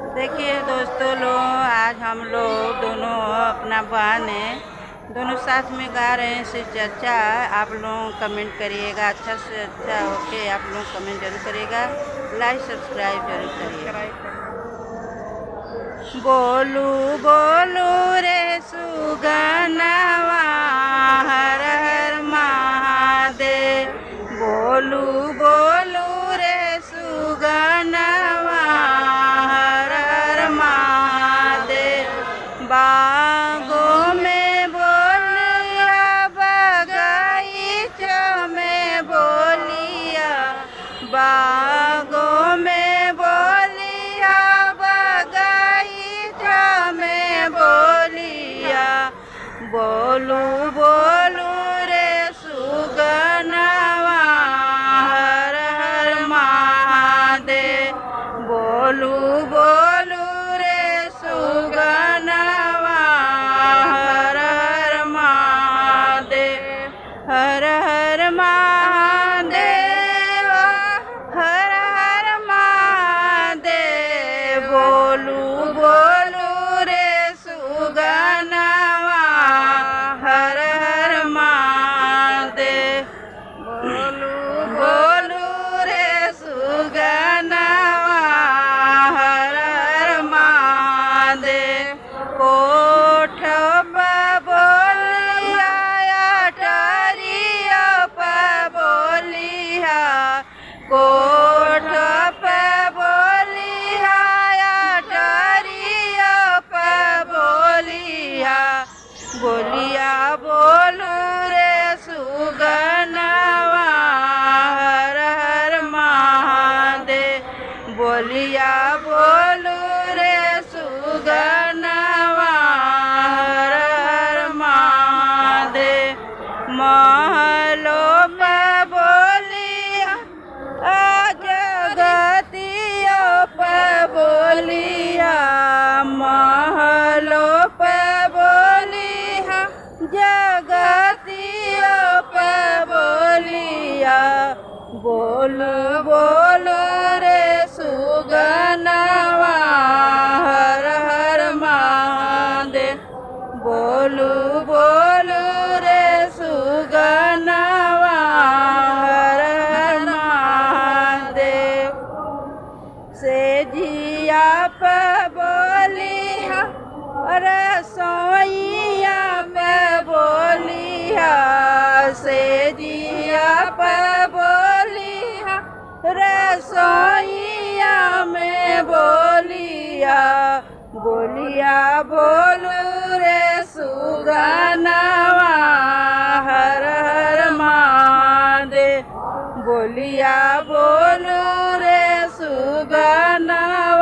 देखिए दोस्तों लोग, आज हम लोग दोनों अपना बहन है, दोनों साथ में गा रहे हैं। इससे अच्छा आप लोग कमेंट करिएगा, अच्छा से अच्छा ओके आप लोग कमेंट जरूर करिएगा, लाइक सब्सक्राइब जरूर करिएगा। बोलू बोलू रे सुगनवा हर हर महादेव, बोलू बोलू रे सुगनवा हर हर महादेव। बागों में बोलिया बगीचों में बोलिया, बागों में बोलिया बगीचों में बोलिया। बोलू बोलू रे सुगनवा हर हर महादेव, बोलू बोलू रे सुगनवा हर हर महादेव, हर हर महादेव, हर हर महादेव। बोलू बोलू रे सुगनवा हर हर महादेव, बोलू बोलू रे सुगनवा हर हर महादेव। कोठ पर बोलिया अटरिया पर बोलिया, कोठ पर बोलिया अटरिया पर बोलिया। बोलिया बोलू रे सुगनवा हर हर महादेव, बोलिया बोलू रे सुगनवा हर हर महादेव। महलों पर बोलिया जगतियों पर बोलिया, महलों पर बोलिया जगतियों पर बोलिया। बोलू बोलू रे सुगनवा हर हर महादेव, बोलू बोलू रे सुगनवा हर हर महादेव। से जिया पर बोलिया रसोइया पर बोलिया, से जिया पर बोलिया रसोइया में बोलिया। बोलिया बोलू रे सुगनवा हर हर महादेव, बोलिया बोलू रे सुगनवा